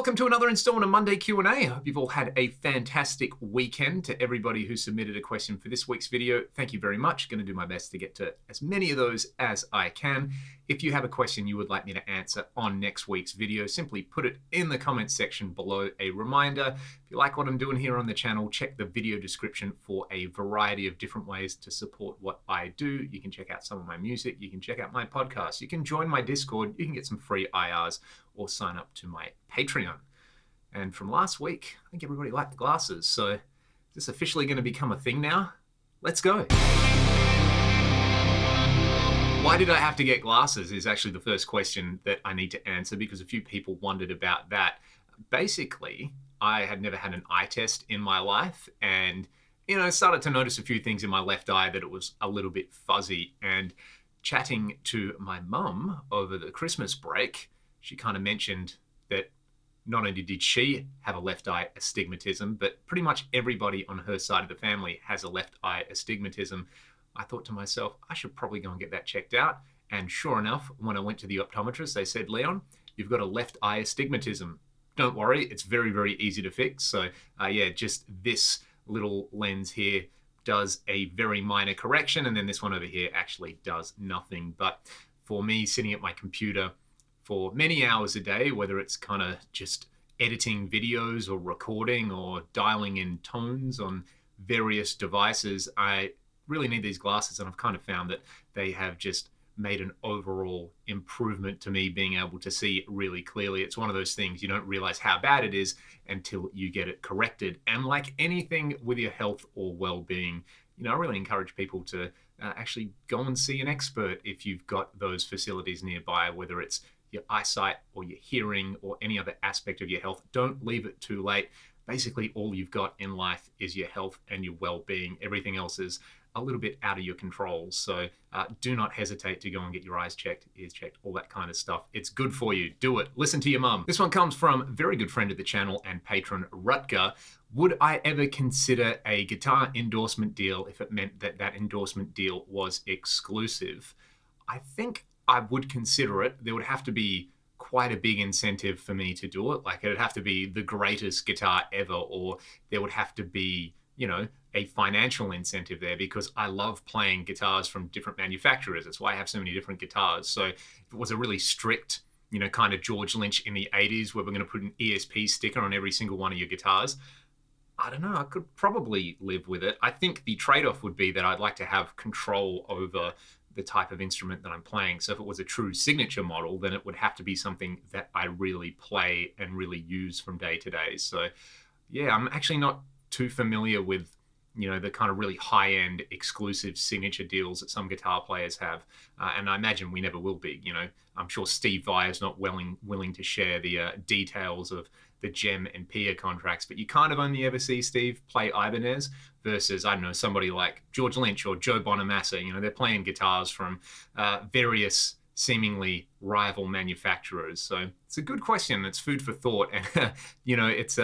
Welcome to another installment of Monday Q&A. I hope you've all had a fantastic weekend. To everybody who submitted a question for this week's video, thank you very much. Going to do my best to get to as many of those as I can. If you have a question you would like me to answer on next week's video, simply put it in the comments section below. A reminder, if you like what I'm doing here on the channel, check the video description for a variety of different ways to support what I do. You can check out some of my music, you can check out my podcast, you can join my Discord, you can get some free IRs, or sign up to my Patreon. And from last week, I think everybody liked the glasses, so is this officially going to become a thing now? Let's go. Why did I have to get glasses is actually the first question that I need to answer, because a few people wondered about that. Basically, I had never had an eye test in my life, and started to notice a few things in my left eye that it was a little bit fuzzy. And chatting to my mum over the Christmas break, she kind of mentioned that not only did she have a left eye astigmatism, but pretty much everybody on her side of the family has a left eye astigmatism. I thought to myself, I should probably go and get that checked out. And sure enough, when I went to the optometrist, they said, Leon, you've got a left eye astigmatism. Don't worry, it's very, very easy to fix. So just this little lens here does a very minor correction, and then this one over here actually does nothing. But for me, sitting at my computer for many hours a day, whether it's kind of just editing videos or recording or dialing in tones on various devices, I really need these glasses, and I've kind of found that they have just made an overall improvement to me being able to see really clearly. It's one of those things you don't realize how bad it is until you get it corrected. And like anything with your health or well-being, I really encourage people to actually go and see an expert if you've got those facilities nearby, whether it's your eyesight or your hearing or any other aspect of your health. Don't leave it too late. Basically, all you've got in life is your health and your well-being. Everything else is a little bit out of your control. So do not hesitate to go and get your eyes checked, ears checked, all that kind of stuff. It's good for you. Do it. Listen to your mum. This one comes from a very good friend of the channel and patron, Rutger. Would I ever consider a guitar endorsement deal if it meant that that endorsement deal was exclusive? I think I would consider it. There would have to be quite a big incentive for me to do it. Like, it'd have to be the greatest guitar ever, or there would have to be, a financial incentive there, because I love playing guitars from different manufacturers. That's why I have so many different guitars. So if it was a really strict, kind of George Lynch in the 80s, where we're going to put an ESP sticker on every single one of your guitars, I don't know, I could probably live with it. I think the trade-off would be that I'd like to have control over the type of instrument that I'm playing. So if it was a true signature model, then it would have to be something that I really play and really use from day to day. So yeah, I'm actually not too familiar with, the kind of really high-end exclusive signature deals that some guitar players have. And I imagine we never will be. I'm sure Steve Vai's not willing to share the details of the Gem and Pia contracts, but you kind of only ever see Steve play Ibanez versus, I don't know, somebody like George Lynch or Joe Bonamassa. They're playing guitars from various seemingly rival manufacturers. So it's a good question. It's food for thought. And, it's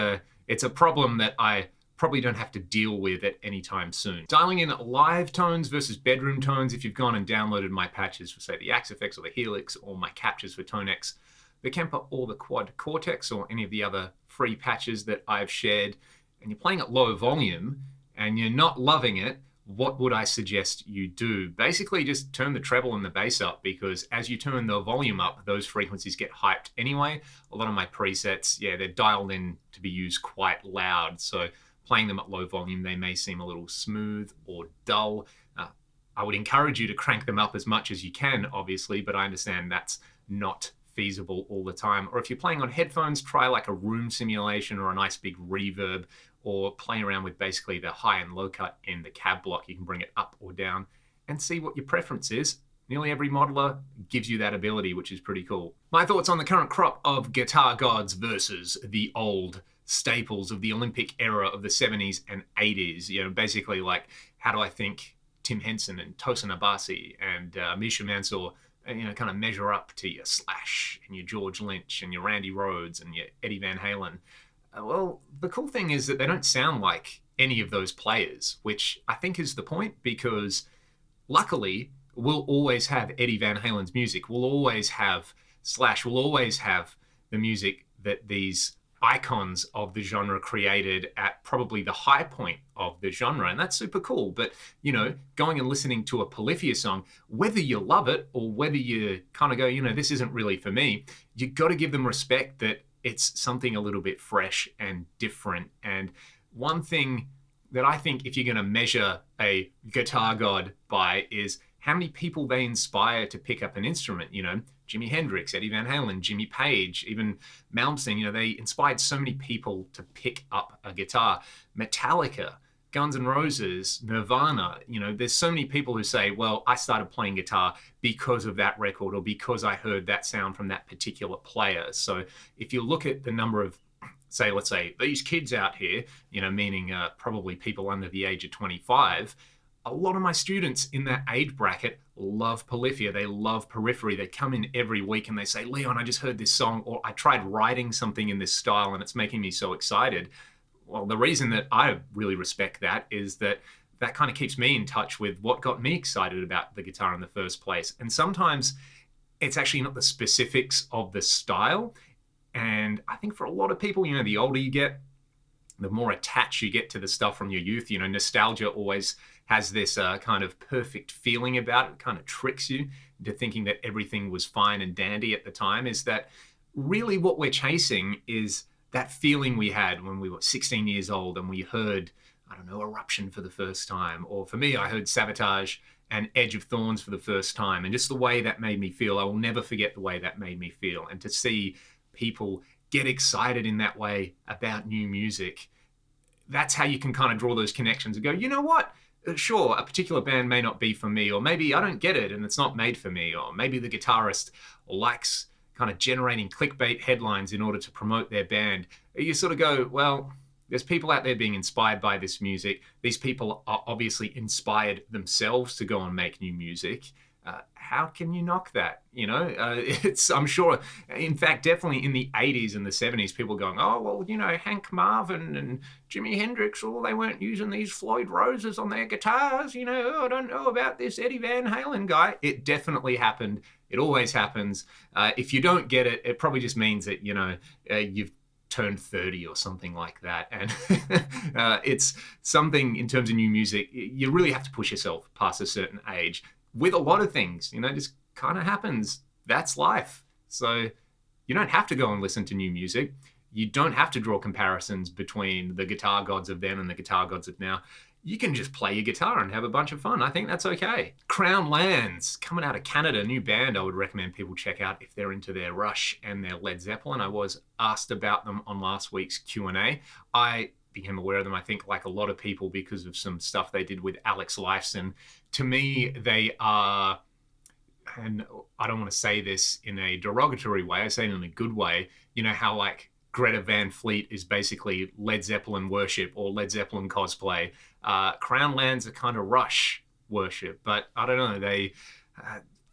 a problem that I probably don't have to deal with at any time soon. Dialing in live tones versus bedroom tones. If you've gone and downloaded my patches for, say, the Axifex or the Helix, or my captures for Tonex, the Kemper, or the Quad Cortex, or any of the other free patches that I've shared, and you're playing at low volume and you're not loving it, what would I suggest you do? Basically, just turn the treble and the bass up, because as you turn the volume up, those frequencies get hyped anyway. A lot of my presets, they're dialed in to be used quite loud. So playing them at low volume, they may seem a little smooth or dull. I would encourage you to crank them up as much as you can, obviously, but I understand that's not feasible all the time. Or if you're playing on headphones, try like a room simulation or a nice big reverb, or play around with basically the high and low cut in the cab block. You can bring it up or down and see what your preference is. Nearly every modeler gives you that ability, which is pretty cool. My thoughts on the current crop of guitar gods versus the old staples of the Olympic era of the 70s and 80s. Basically, like, how do I think Tim Henson and Tosin Abasi and Misha Mansour, kind of measure up to your Slash and your George Lynch and your Randy Rhoads and your Eddie Van Halen? Well, the cool thing is that they don't sound like any of those players, which I think is the point, because luckily we'll always have Eddie Van Halen's music. We'll always have Slash. We'll always have the music that these icons of the genre created at probably the high point of the genre, and that's super cool. But going and listening to a Polyphia song, whether you love it or whether you kind of go, this isn't really for me, you got to give them respect that it's something a little bit fresh and different. And one thing that I think, if you're going to measure a guitar god by, is how many people they inspire to pick up an instrument. Jimi Hendrix, Eddie Van Halen, Jimmy Page, even Malmsteen, they inspired so many people to pick up a guitar. Metallica, Guns N' Roses, Nirvana, there's so many people who say, well, I started playing guitar because of that record or because I heard that sound from that particular player. So if you look at the number of, let's say these kids out here, meaning probably people under the age of 25, a lot of my students in that age bracket love Polyphia. They love Periphery. They come in every week and they say, Leon, I just heard this song, or I tried writing something in this style and it's making me so excited. Well, the reason that I really respect that is that kind of keeps me in touch with what got me excited about the guitar in the first place. And sometimes it's actually not the specifics of the style. And I think for a lot of people, the older you get, the more attached you get to the stuff from your youth. Nostalgia always has this kind of perfect feeling about it. It kind of tricks you into thinking that everything was fine and dandy at the time. Is that really what we're chasing? Is that feeling we had when we were 16 years old and we heard, Eruption for the first time. Or for me, I heard Sabotage and Edge of Thorns for the first time. And just the way that made me feel, I will never forget the way that made me feel. And to see people get excited in that way about new music, that's how you can kind of draw those connections and go, you know what? Sure, a particular band may not be for me, or maybe I don't get it and it's not made for me, or maybe the guitarist likes kind of generating clickbait headlines in order to promote their band. You sort of go, well, there's people out there being inspired by this music. These people are obviously inspired themselves to go and make new music. How can you knock that? I'm sure, in fact, definitely in the 80s and the 70s, people going, oh, well, Hank Marvin and Jimi Hendrix, they weren't using these Floyd Roses on their guitars. I don't know about this Eddie Van Halen guy. It definitely happened. It always happens. If you don't get it, it probably just means that, you've turned 30 or something like that. And it's something in terms of new music, you really have to push yourself past a certain age. With a lot of things, just kind of happens. That's life. So you don't have to go and listen to new music. You don't have to draw comparisons between the guitar gods of then and the guitar gods of now. You can just play your guitar and have a bunch of fun. I think that's okay. Crown Lands, coming out of Canada, new band I would recommend people check out if they're into their Rush and their Led Zeppelin. I was asked about them on last week's Q&A. I became aware of them, I think, like a lot of people, because of some stuff they did with Alex Lifeson. To me, they are, and I don't want to say this in a derogatory way, I say it in a good way, how like Greta Van Fleet is basically Led Zeppelin worship or Led Zeppelin cosplay. Crown Lands are kind of Rush worship, but I don't know, they,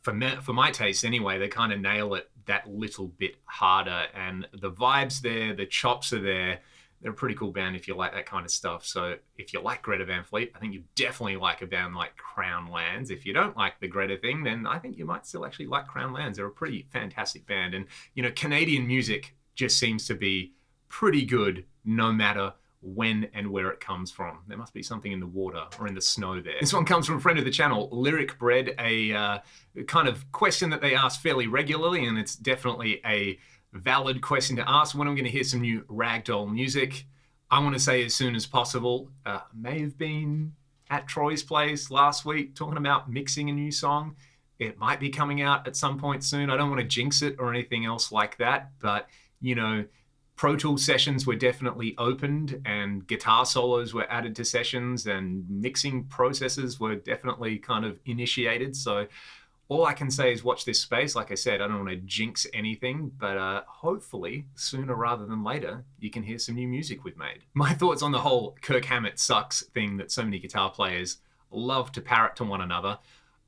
for my taste anyway, they kind of nail it that little bit harder, and the vibes there, the chops are there. They're a pretty cool band if you like that kind of stuff. So if you like Greta Van Fleet, I think you definitely like a band like Crown Lands. If you don't like the Greta thing, then I think you might still actually like Crown Lands. They're a pretty fantastic band. And, Canadian music just seems to be pretty good no matter when and where it comes from. There must be something in the water or in the snow there. This one comes from a friend of the channel, Lyric Bread, a kind of question that they ask fairly regularly, and it's definitely a valid question to ask. When I'm going to hear some new ragdoll music, I want to say as soon as possible. May have been at Troy's place last week talking about mixing a new song. It might be coming out at some point soon. I don't want to jinx it or anything else like that, but Pro Tools sessions were definitely opened and guitar solos were added to sessions and mixing processes were definitely kind of initiated. So all I can say is watch this space. Like I said, I don't want to jinx anything, but hopefully sooner rather than later, you can hear some new music we've made. My thoughts on the whole Kirk Hammett sucks thing that so many guitar players love to parrot to one another.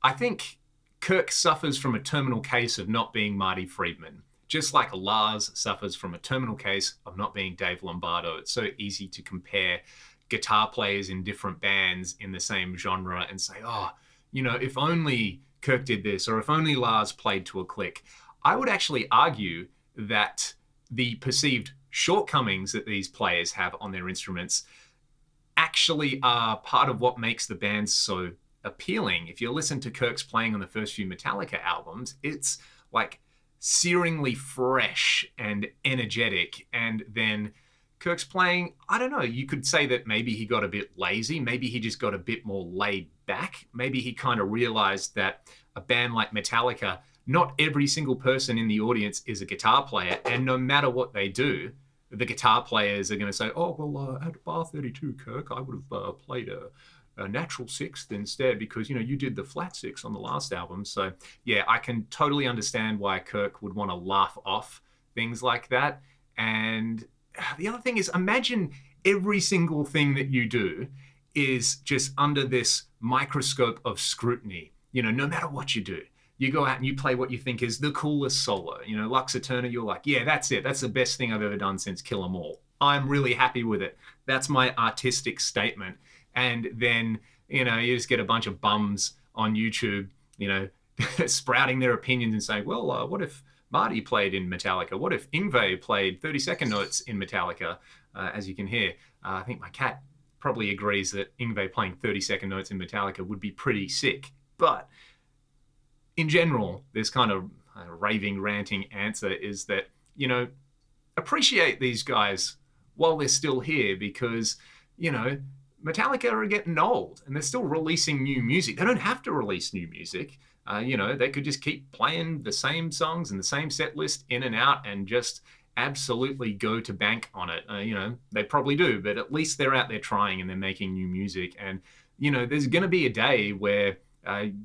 I think Kirk suffers from a terminal case of not being Marty Friedman. Just like Lars suffers from a terminal case of not being Dave Lombardo. It's so easy to compare guitar players in different bands in the same genre and say, oh, if only Kirk did this, or if only Lars played to a click. I would actually argue that the perceived shortcomings that these players have on their instruments actually are part of what makes the band so appealing. If you listen to Kirk's playing on the first few Metallica albums, it's like searingly fresh and energetic. And then Kirk's playing, I don't know, you could say that maybe he got a bit lazy. Maybe he just got a bit more laid back. Maybe he kind of realized that a band like Metallica, not every single person in the audience is a guitar player. And no matter what they do, the guitar players are going to say, oh, well, at bar 32, Kirk, I would have played a natural sixth instead because, you did the flat six on the last album. So, yeah, I can totally understand why Kirk would want to laugh off things like that. And the other thing is, imagine every single thing that you do is just under this microscope of scrutiny, no matter what you do. You go out and you play what you think is the coolest solo. Lux Eterna, you're like, yeah, that's it. That's the best thing I've ever done since Kill 'Em All. I'm really happy with it. That's my artistic statement. And then, you just get a bunch of bums on YouTube, sprouting their opinions and saying, well, what if Marty played in Metallica? What if Yngwie played 30-second notes in Metallica? As you can hear, I think my cat probably agrees that Yngwie playing 30-second notes in Metallica would be pretty sick. But in general, this kind of raving, ranting answer is that, appreciate these guys while they're still here because, Metallica are getting old and they're still releasing new music. They don't have to release new music. They could just keep playing the same songs and the same set list in and out and just absolutely go to bank on it. They probably do, but at least they're out there trying and they're making new music. And, there's going to be a day where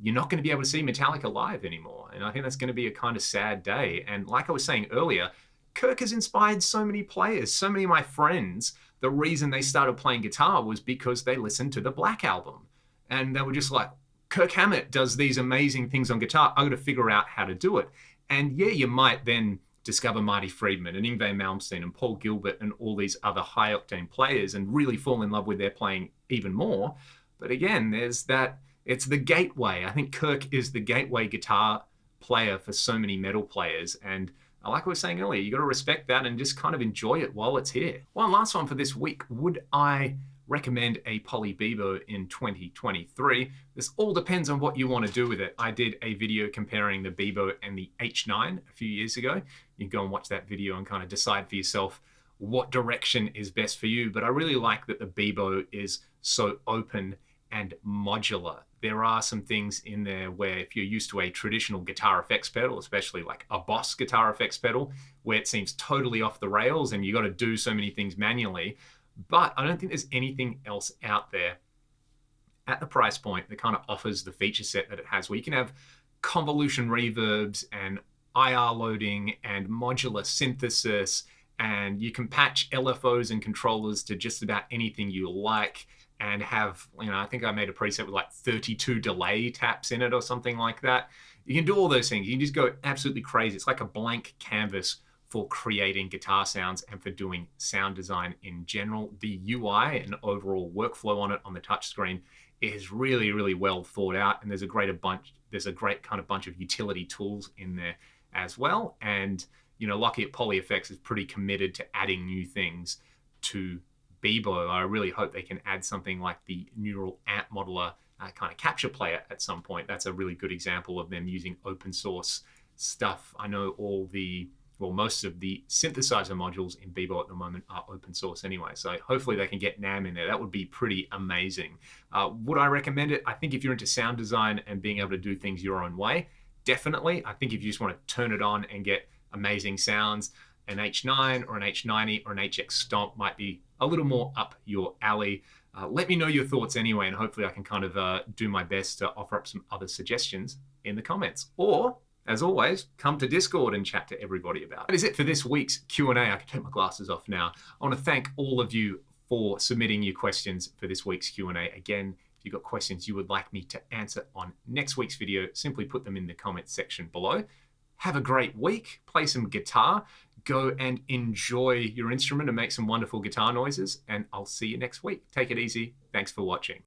you're not going to be able to see Metallica live anymore. And I think that's going to be a kind of sad day. And like I was saying earlier, Kirk has inspired so many players, so many of my friends. The reason they started playing guitar was because they listened to the Black Album. And they were just like, Kirk Hammett does these amazing things on guitar. I've got to figure out how to do it. And yeah, you might then discover Marty Friedman and Yngwie Malmsteen and Paul Gilbert and all these other high-octane players and really fall in love with their playing even more. But again, there's that... It's the gateway. I think Kirk is the gateway guitar player for so many metal players. And like I was saying earlier, you got to respect that and just kind of enjoy it while it's here. One last one for this week. Would I recommend a Poly Beebo in 2023? This all depends on what you want to do with it. I did a video comparing the Beebo and the H9 a few years ago. You can go and watch that video and kind of decide for yourself what direction is best for you. But I really like that the Beebo is so open and modular. There are some things in there where if you're used to a traditional guitar effects pedal, especially like a Boss guitar effects pedal, where it seems totally off the rails and you got to do so many things manually. But I don't think there's anything else out there at the price point that kind of offers the feature set that it has, where you can have convolution reverbs and IR loading and modular synthesis, and you can patch LFOs and controllers to just about anything you like, and have, I think I made a preset with like 32 delay taps in it or something like that. You can do all those things. You can just go absolutely crazy. It's like a blank canvas for creating guitar sounds and for doing sound design in general. The UI and overall workflow on it on the touchscreen is really, really well thought out. And there's a great kind of bunch of utility tools in there as well. And, Lucky at Poly Effects is pretty committed to adding new things to Beebo. I really hope they can add something like the neural amp modeler kind of capture player at some point. That's a really good example of them using open source stuff. I know most of the synthesizer modules in Beebo at the moment are open source anyway. So hopefully they can get NAMM in there. That would be pretty amazing. Would I recommend it? I think if you're into sound design and being able to do things your own way, definitely. I think if you just want to turn it on and get amazing sounds, an H9 or an H90 or an HX Stomp might be a little more up your alley. Let me know your thoughts anyway, and hopefully I can kind of do my best to offer up some other suggestions in the comments. Or, as always, come to Discord and chat to everybody about it. That is it for this week's Q&A. I can take my glasses off now. I want to thank all of you for submitting your questions for this week's Q&A. Again, if you've got questions you would like me to answer on next week's video, simply put them in the comments section below. Have a great week, play some guitar, go and enjoy your instrument and make some wonderful guitar noises, and I'll see you next week. Take it easy. Thanks for watching.